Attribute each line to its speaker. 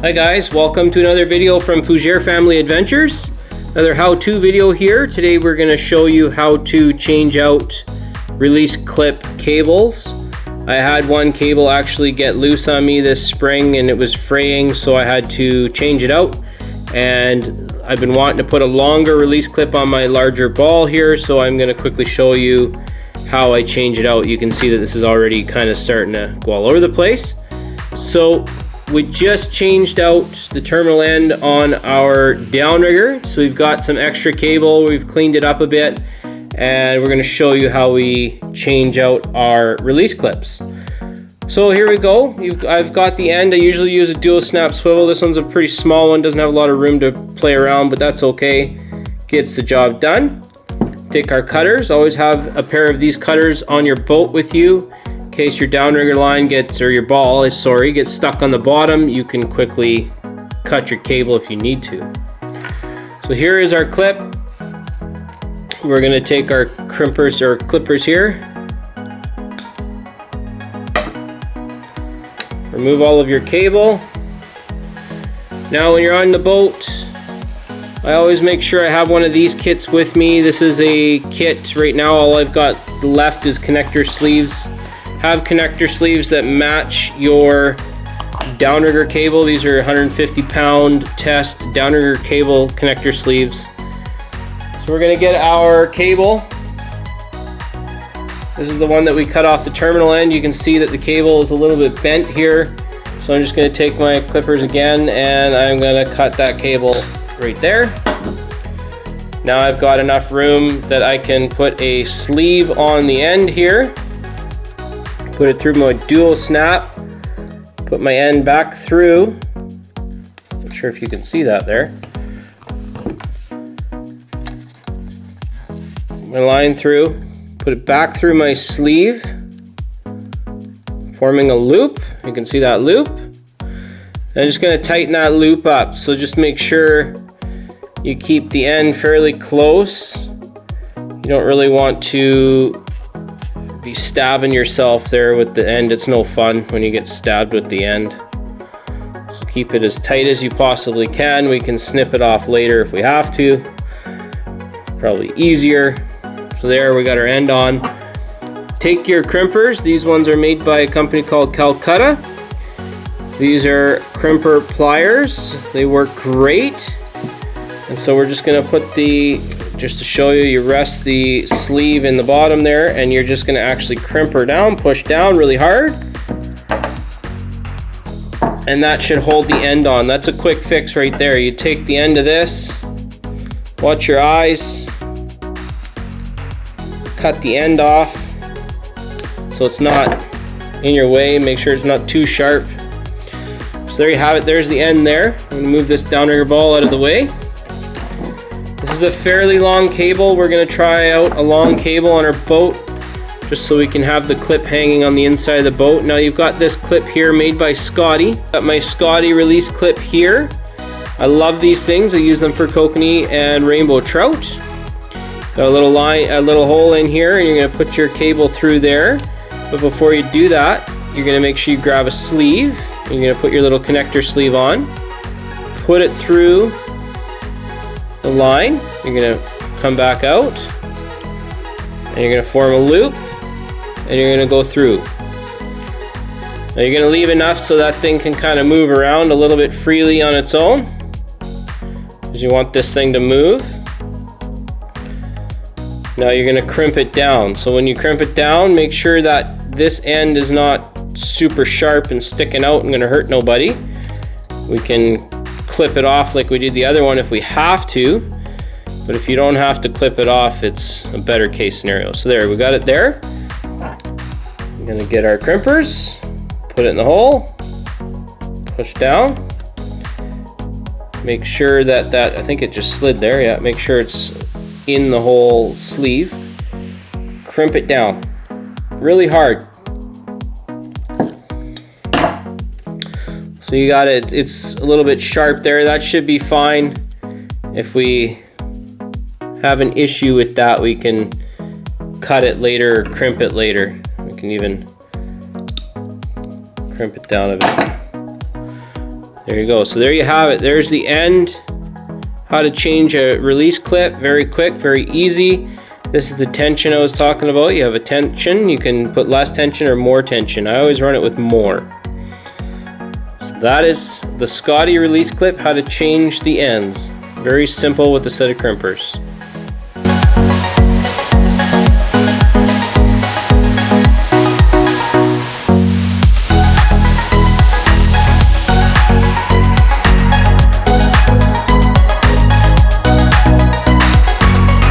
Speaker 1: Hi guys, welcome to another video from Fougere Family Adventures. Another how-to video here. Today we're going to show you how to change out release clip cables. I had one cable actually get loose on me this spring and it was fraying, so I had to change it out. And I've been wanting to put a longer release clip on my larger ball here, so I'm going to quickly show you how I change it out. You can see that this is already kind of starting to go all over the place. So we just changed out the terminal end on our downrigger, so we've got some extra cable. We've cleaned it up a bit, and we're going to show you how we change out our release clips. So here we go. I've got the end. I usually use a dual snap swivel. This one's a pretty small one, doesn't have a lot of room to play around, but that's okay. Gets the job done. Take our cutters. Always have a pair of these cutters on your boat with you. In case your downrigger line gets, or your ball is, sorry, gets stuck on the bottom, you can quickly cut your cable if you need to. So here is our clip. We're going to take our crimpers or clippers here. Remove all of your cable. Now when you're on the boat, I always make sure I have one of these kits with me. This is a kit. Right now all I've got left is connector sleeves. Have connector sleeves that match your downrigger cable. These are 150-pound test downrigger cable connector sleeves. So we're going to get our cable. This is the one that we cut off the terminal end. You can see that the cable is a little bit bent here. So I'm just going to take my clippers again and I'm going to cut that cable right there. Now I've got enough room that I can put a sleeve on the end here. Put it through my dual snap, put my end back through. Not sure if you can see that there. My line through, put it back through my sleeve, forming a loop. You can see that loop. I'm just going to tighten that loop up, so just make sure you keep the end fairly close. You don't really want to be stabbing yourself there with the end. It's no fun when you get stabbed with the end. So keep it as tight as you possibly can. We can snip it off later if we have to. Probably easier. So there, we got our end on. Take your crimpers. These ones are made by a company called Calcutta. These are Crimper Pliers. They work great. And so we're just going to put just to show you, you rest the sleeve in the bottom there, and you're just going to actually crimper down, push down really hard. And that should hold the end on. That's a quick fix right there. You take the end of this, watch your eyes, cut the end off so it's not in your way. Make sure it's not too sharp. So there you have it. There's the end there. I'm going to move this downrigger ball out of the way. This is a fairly long cable. We're going to try out a long cable on our boat just so we can have the clip hanging on the inside of the boat. Now you've got this clip here made by Scotty. Got my Scotty release clip here. I love these things. I use them for kokanee and rainbow trout. Got a little line, a little hole in here, and you're going to put your cable through there. But before you do that, you're going to make sure you grab a sleeve. You're going to put your little connector sleeve on. Put it through the line. You're going to come back out and you're going to form a loop and you're going to go through. Now you're going to leave enough so that thing can kind of move around a little bit freely on its own, because you want this thing to move. Now you're going to crimp it down. So when you crimp it down, make sure that this end is not super sharp and sticking out and going to hurt nobody. We can clip it off like we did the other one if we have to, but if you don't have to clip it off, it's a better case scenario. So there, we got it there. We're gonna get our crimpers, put it in the hole, push down, make sure that I think it just slid there, yeah, make sure it's in the whole sleeve, crimp it down really hard. So you got it, it's a little bit sharp there. That should be fine. If we have an issue with that, we can cut it later or crimp it later. We can even crimp it down a bit. There you go. So there you have it. There's the end. How to change a release clip. Very quick, very easy. This is the tension I was talking about. You have a tension. You can put less tension or more tension. I always run it with more. So that is the Scotty release clip, how to change the ends. Very simple with a set of crimpers.